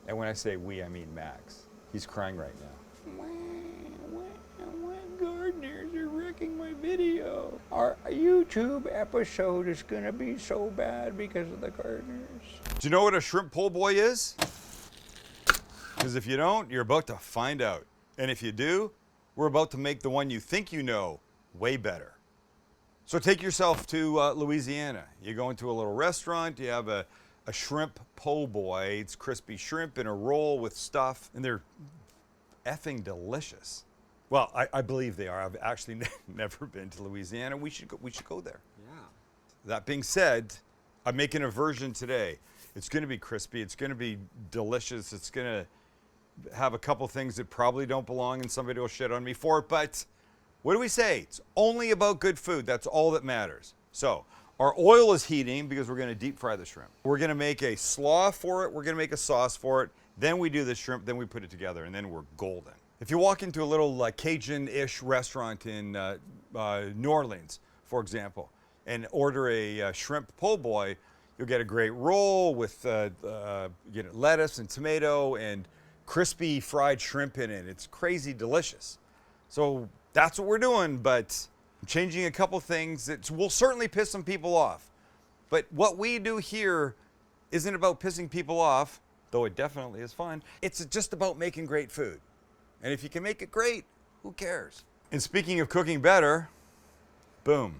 And when I say we, I mean Max. He's crying right now. Gardeners are wrecking my video. Our YouTube episode is gonna be so bad because of the gardeners. Do you know what a shrimp po' boy is? Because if you don't, you're about to find out. And if you do, we're about to make the one you think you know way better. So take yourself to Louisiana. You go into a little restaurant, you have a shrimp po' boy. It's crispy shrimp in a roll with stuff, and they're effing delicious. Well, I believe they are. I've actually never been to Louisiana. We should go there. Yeah. That being said, I'm making a version today. It's going to be crispy. It's going to be delicious. It's going to have a couple things that probably don't belong, and somebody will shit on me for it. But what do we say? It's only about good food. That's all that matters. So our oil is heating because we're going to deep fry the shrimp. We're going to make a slaw for it. We're going to make a sauce for it. Then we do the shrimp. Then we put it together, and then we're golden. If you walk into a little Cajun-ish restaurant in New Orleans, for example, and order a shrimp po' boy, you'll get a great roll with lettuce and tomato and crispy fried shrimp in it. It's crazy delicious. So that's what we're doing, but I'm changing a couple things that will certainly piss some people off. But what we do here isn't about pissing people off, though it definitely is fun. It's just about making great food. And if you can make it great, who cares? And speaking of cooking better, boom.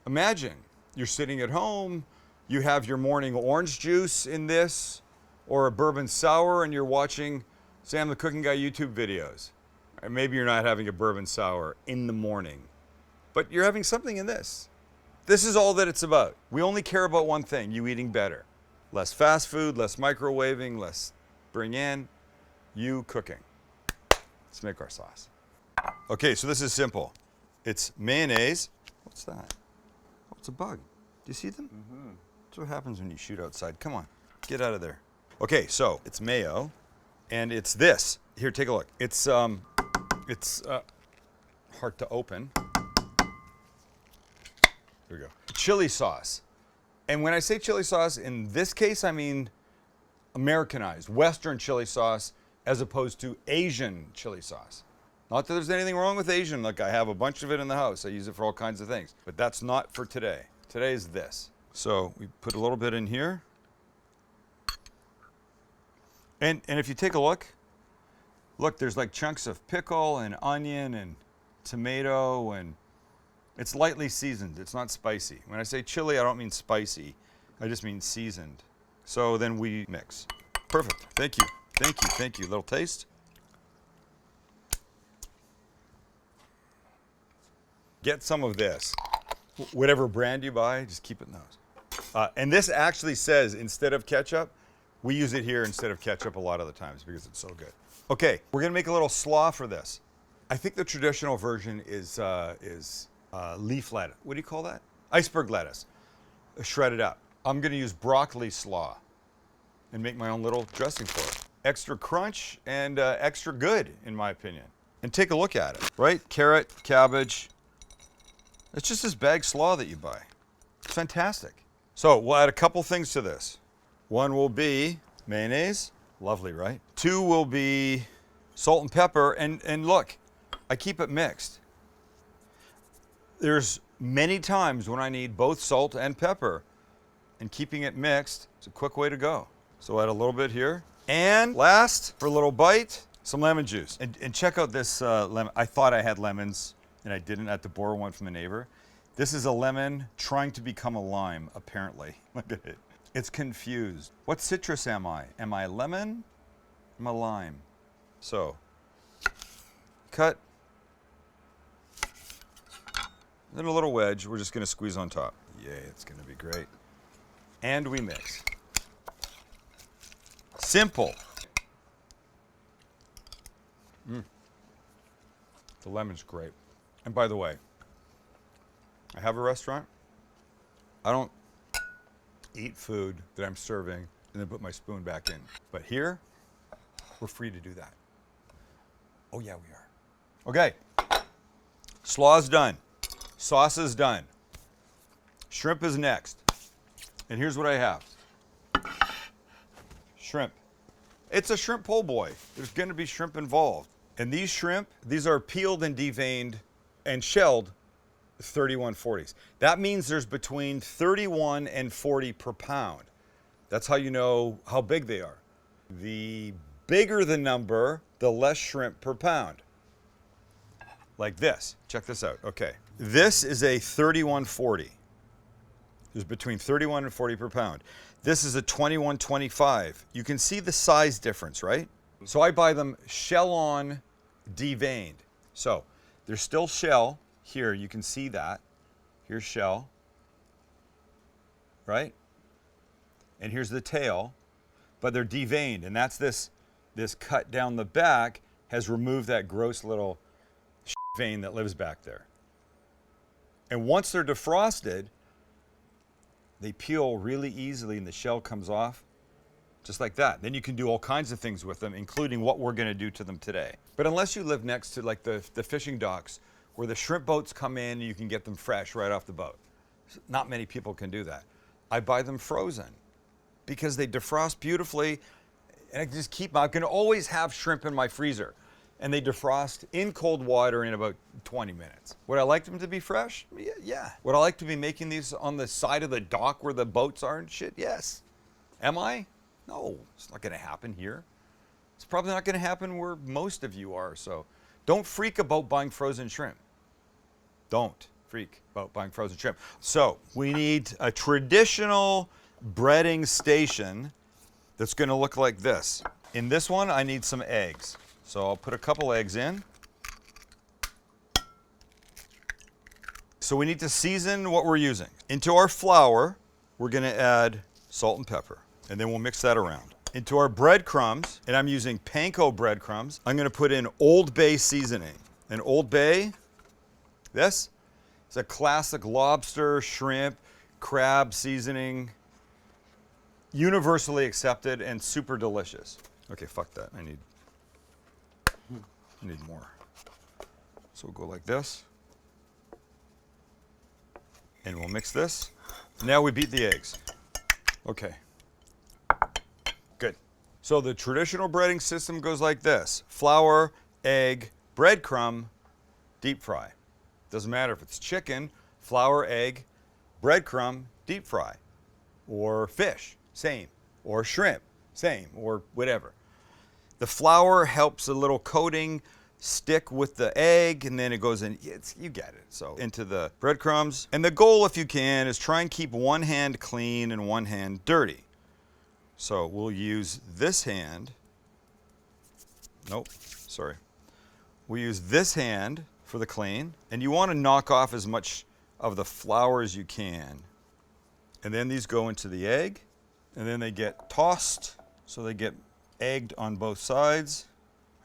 Imagine you're sitting at home, you have your morning orange juice in this, or a bourbon sour, and you're watching Sam the Cooking Guy YouTube videos. Or maybe you're not having a bourbon sour in the morning, but you're having something in this. This is all that it's about. We only care about one thing, you eating better. Less fast food, less microwaving, less bring in, you cooking. Let's make our sauce. Okay, so this is simple. It's mayonnaise. What's that? Oh, it's a bug. Do you see them? Mm-hmm. That's what happens when you shoot outside. Come on, get out of there. Okay, so it's mayo, and it's this. Here, take a look. It's hard to open. There we go. Chili sauce. And when I say chili sauce, in this case, I mean Americanized, Western chili sauce, as opposed to Asian chili sauce. Not that there's anything wrong with Asian. Like, I have a bunch of it in the house. I use it for all kinds of things. But that's not for today. Today is this. So we put a little bit in here. And if you take a look, there's like chunks of pickle and onion and tomato, and it's lightly seasoned. It's not spicy. When I say chili, I don't mean spicy. I just mean seasoned. So then we mix. Perfect. Thank you. Thank you, thank you. Little taste. Get some of this. Whatever brand you buy, just keep it in those. And this actually says, instead of ketchup, we use it here instead of ketchup a lot of the times because it's so good. Okay, we're gonna make a little slaw for this. I think the traditional version is leaf lettuce. What do you call that? Iceberg lettuce, shredded up. I'm gonna use broccoli slaw and make my own little dressing for it. Extra crunch and extra good, in my opinion. And take a look at it, right? Carrot, cabbage. It's just this bag slaw that you buy. It's fantastic. So we'll add a couple things to this. One will be mayonnaise. Lovely, right? Two will be salt and pepper. And look, I keep it mixed. There's many times when I need both salt and pepper, and keeping it mixed is a quick way to go. So add a little bit here. And last, for a little bite, some lemon juice. And check out this lemon. I thought I had lemons, and I didn't. I had to borrow one from a neighbor. This is a lemon trying to become a lime, apparently. Look at it. It's confused. What citrus am I? Am I lemon? Am I lime? So, cut. Then a little wedge. We're just going to squeeze on top. Yay, it's going to be great. And we mix. Simple. The lemon's great. And by the way, I have a restaurant. I don't eat food that I'm serving and then put my spoon back in. But here, we're free to do that. Oh yeah, we are. Okay, slaw's done. Sauce is done. Shrimp is next. And here's what I have. Shrimp. It's a shrimp po' boy. There's gonna be shrimp involved. And these shrimp, these are peeled and deveined and shelled 3140s. That means there's between 31 and 40 per pound. That's how you know how big they are. The bigger the number, the less shrimp per pound. Like this. Check this out. Okay. This is a 3140. There's between 31 and 40 per pound. This is a 2125. You can see the size difference, right? So I buy them shell on, deveined. So there's still shell here. You can see that. Here's shell, right? And here's the tail, but they're deveined, and that's this cut down the back has removed that gross little vein that lives back there. And once they're defrosted, they peel really easily and the shell comes off just like that. Then you can do all kinds of things with them, including what we're gonna do to them today. But unless you live next to like the fishing docks where the shrimp boats come in and you can get them fresh right off the boat. Not many people can do that. I buy them frozen because they defrost beautifully and I can just keep them. I can always have shrimp in my freezer and they defrost in cold water in about 20 minutes. Would I like them to be fresh? Yeah. Would I like to be making these on the side of the dock where the boats are and shit? Yes. Am I? No, it's not gonna happen here. It's probably not gonna happen where most of you are, so don't freak about buying frozen shrimp. Don't freak about buying frozen shrimp. So we need a traditional breading station that's gonna look like this. In this one, I need some eggs. So I'll put a couple eggs in. So we need to season what we're using. Into our flour, we're gonna add salt and pepper, and then we'll mix that around. Into our breadcrumbs, and I'm using panko breadcrumbs, I'm gonna put in Old Bay seasoning. And Old Bay, this is a classic lobster, shrimp, crab seasoning, universally accepted and super delicious. Okay, fuck that, I need more. So we'll go like this. And we'll mix this. Now we beat the eggs. Okay. Good. So the traditional breading system goes like this. Flour, egg, breadcrumb, deep fry. Doesn't matter if it's chicken, flour, egg, breadcrumb, deep fry. Or fish, same. Or shrimp, same. Or whatever. The flour helps a little coating stick with the egg, and then it goes in, you get it. So into the breadcrumbs. And the goal, if you can, is try and keep one hand clean and one hand dirty. So we'll use this hand. Nope, sorry. We'll use this hand for the clean, and you want to knock off as much of the flour as you can. And then these go into the egg, and then they get tossed, so they get egged on both sides,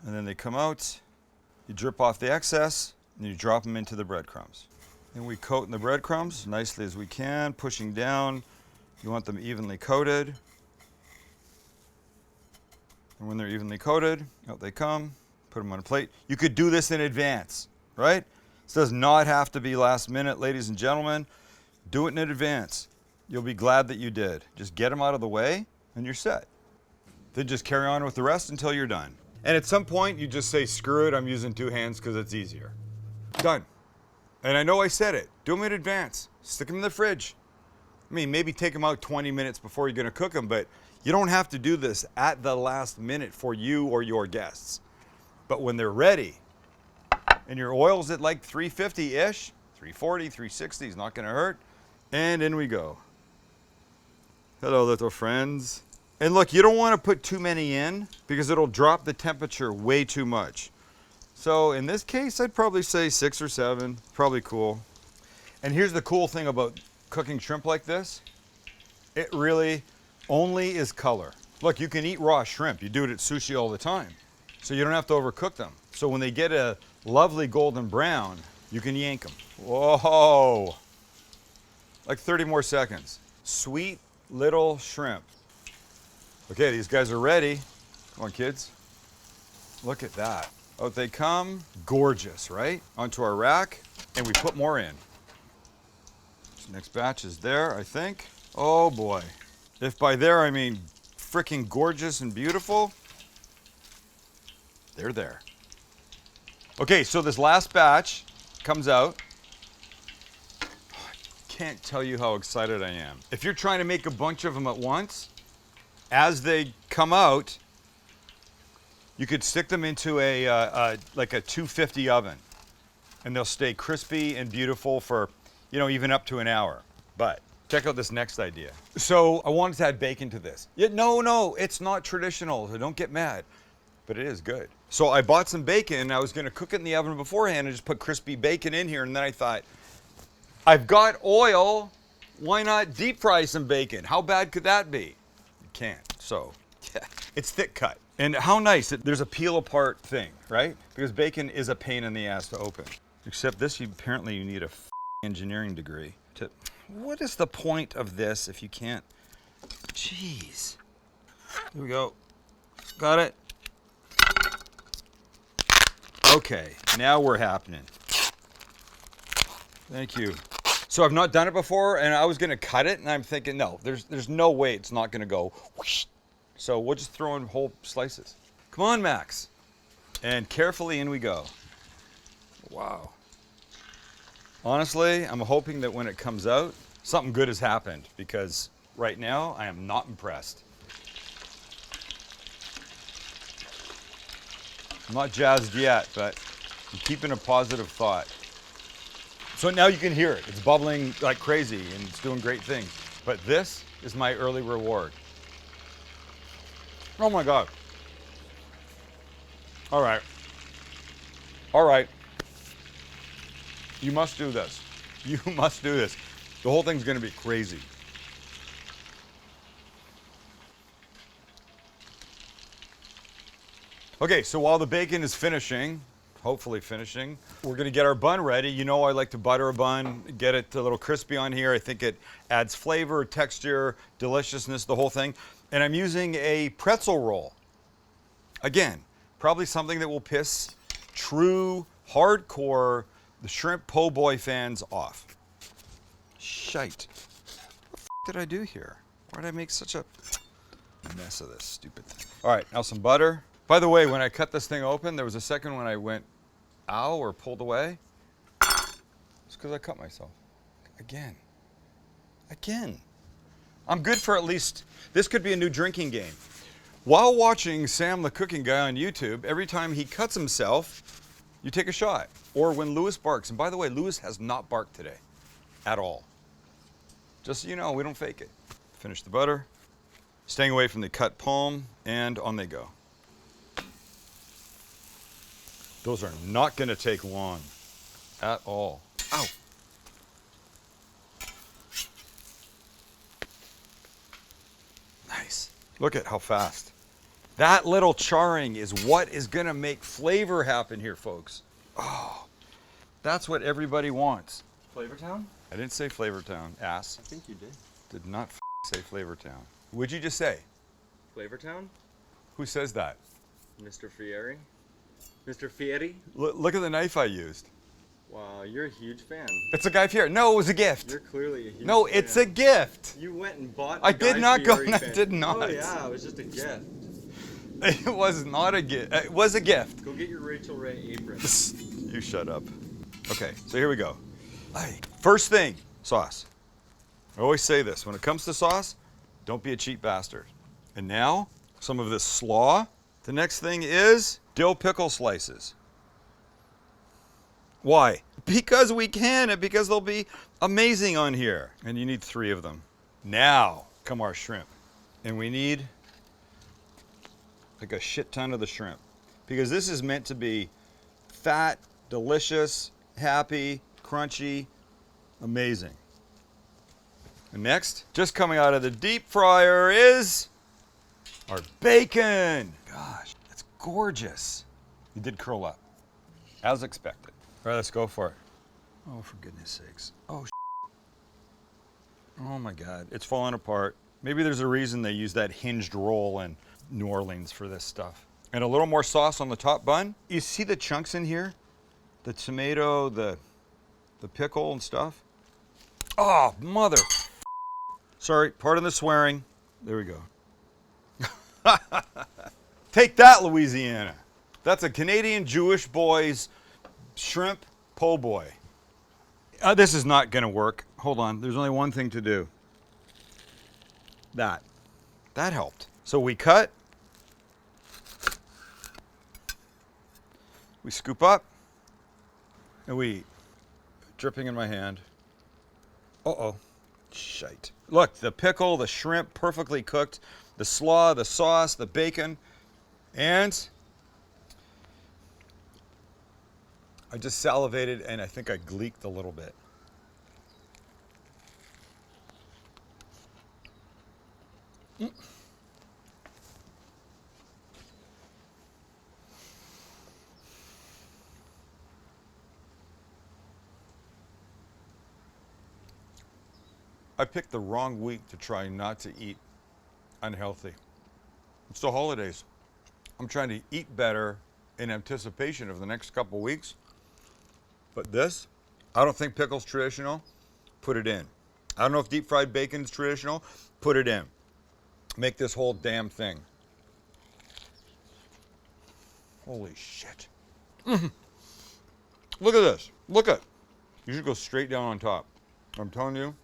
and then they come out. You drip off the excess, and you drop them into the breadcrumbs. And we coat in the breadcrumbs nicely as we can, pushing down. You want them evenly coated. And when they're evenly coated, out they come, put them on a plate. You could do this in advance, right? This does not have to be last minute, ladies and gentlemen. Do it in advance. You'll be glad that you did. Just get them out of the way, and you're set. Then just carry on with the rest until you're done. And at some point, you just say, screw it, I'm using two hands because it's easier. Done. And I know I said it. Do them in advance. Stick them in the fridge. I mean, maybe take them out 20 minutes before you're going to cook them, but you don't have to do this at the last minute for you or your guests. But when they're ready, and your oil's at like 350-ish, 340, 360 is not going to hurt, and in we go. Hello, little friends. And look, you don't want to put too many in because it'll drop the temperature way too much. So in this case, I'd probably say 6 or 7, probably cool. And here's the cool thing about cooking shrimp like this. It really only is color. Look, you can eat raw shrimp. You do it at sushi all the time. So you don't have to overcook them. So when they get a lovely golden brown, you can yank them. Whoa! Like 30 more seconds. Sweet little shrimp. Okay, these guys are ready. Come on, kids. Look at that. Out they come. Gorgeous, right? Onto our rack, and we put more in. This next batch is there, I think. Oh boy. If by there I mean freaking gorgeous and beautiful, They're there. Okay, so this last batch comes out. Can't tell you how excited I am. If you're trying to make a bunch of them at once, as they come out, you could stick them into like a 250 oven, and they'll stay crispy and beautiful for, you know, even up to an hour. But check out this next idea. So I wanted to add bacon to this. Yeah, no, it's not traditional, so don't get mad, but it is good. So I bought some bacon. I was gonna cook it in the oven beforehand and just put crispy bacon in here, and then I thought, I've got oil, why not deep fry some bacon? How bad could that be? You can't, so yeah. It's thick cut. And how nice, there's a peel apart thing, right? Because bacon is a pain in the ass to open. Except this, apparently you need a engineering degree to, what is the point of this if you can't, jeez. Here we go, got it? Okay, now we're happening. Thank you. So I've not done it before, and I was gonna cut it, and I'm thinking, no, there's no way it's not gonna go whoosh. So we'll just throw in whole slices. Come on, Max. And carefully in we go. Wow. Honestly, I'm hoping that when it comes out, something good has happened, because right now I am not impressed. I'm not jazzed yet, but I'm keeping a positive thought. So now you can hear it. It's bubbling like crazy and it's doing great things. But this is my early reward. Oh my God. All right. All right. You must do this. You must do this. The whole thing's gonna be crazy. Okay, so while the bacon is finishing, hopefully finishing, we're gonna get our bun ready. You know I like to butter a bun, get it a little crispy on here. I think it adds flavor, texture, deliciousness, the whole thing. And I'm using a pretzel roll. Again, probably something that will piss true, hardcore, the shrimp po' boy fans off. Shite. What the f did I do here? Why did I make such a mess of this stupid thing? All right, now some butter. By the way, when I cut this thing open, there was a second when I went, ow, or pulled away. It's because I cut myself. Again. I'm good for at least, this could be a new drinking game. While watching Sam the Cooking Guy on YouTube, every time he cuts himself, you take a shot. Or when Lewis barks, and by the way, Lewis has not barked today, at all. Just so you know, we don't fake it. Finish the butter, staying away from the cut palm, and on they go. Those are not gonna take long at all. Ow. Nice. Look at how fast. That little charring is what is gonna make flavor happen here, folks. Oh, that's what everybody wants. Flavortown? I didn't say Flavortown, ass. I think you did. Did not say Flavortown. What'd you just say? Flavortown? Who says that? Mr. Fieri? Mr. Fieri? Look at the knife I used. Wow, you're a huge fan. It's a Guy Fieri. No, it was a gift. You're clearly a huge No, fan. it's a gift. You went and bought I a did Guy not go. Fieri I fan. did not. Oh yeah, it was just a gift. It was not a gift. It was a gift. Go get your Rachel Ray apron. You shut up. Okay, so here we go. First thing, sauce. I always say this, when it comes to sauce, don't be a cheap bastard. And now, some of this slaw. The next thing is dill pickle slices. Why? Because we can, and because they'll be amazing on here. And you need 3 of them. Now come our shrimp. And we need like a shit ton of the shrimp. Because this is meant to be fat, delicious, happy, crunchy, amazing. And next, just coming out of the deep fryer is our bacon. Gosh, it's gorgeous. It did curl up, as expected. All right, let's go for it. Oh, for goodness sakes. Oh, oh my God, it's falling apart. Maybe there's a reason they use that hinged roll in New Orleans for this stuff. And a little more sauce on the top bun. You see the chunks in here? The tomato, the pickle and stuff. Oh, mother. Sorry, pardon the swearing. There we go. Take that, Louisiana. That's a Canadian Jewish boy's shrimp po' boy. This is not gonna work. Hold on, there's only one thing to do. That helped. So we cut, we scoop up, and we eat. Dripping in my hand. Uh-oh, shite. Look, the pickle, the shrimp, perfectly cooked, the slaw, the sauce, the bacon, and I just salivated and I think I gleeked a little bit. I picked the wrong week to try not to eat unhealthy. It's the holidays. I'm trying to eat better in anticipation of the next couple weeks. But this, I don't think pickle's traditional. Put it in. I don't know if deep fried bacon's traditional. Put it in. Make this whole damn thing. Holy shit. Look at this. Look at. You should go straight down on top. I'm telling you.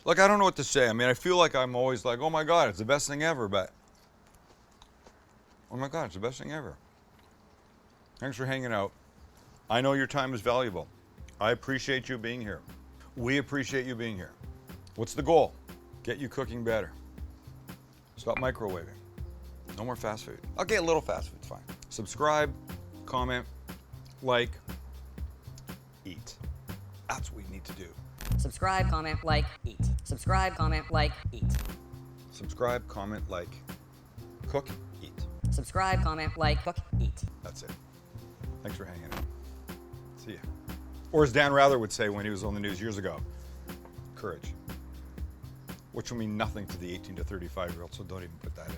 Look, I don't know what to say. I mean, I feel like I'm always like, oh my God, it's the best thing ever, but oh my God, it's the best thing ever. Thanks for hanging out. I know your time is valuable. I appreciate you being here. We appreciate you being here. What's the goal? Get you cooking better. Stop microwaving. No more fast food. Okay, a little fast food's fine. Subscribe, comment, like, eat. That's what we need to do. Subscribe, comment, like, eat. Subscribe, comment, like, eat. Subscribe, comment, like, cook, eat. Subscribe, comment, like, cook, eat. That's it. Thanks for hanging out. See ya. Or as Dan Rather would say when he was on the news years ago, courage. Which will mean nothing to the 18 to 35-year-olds, so don't even put that in.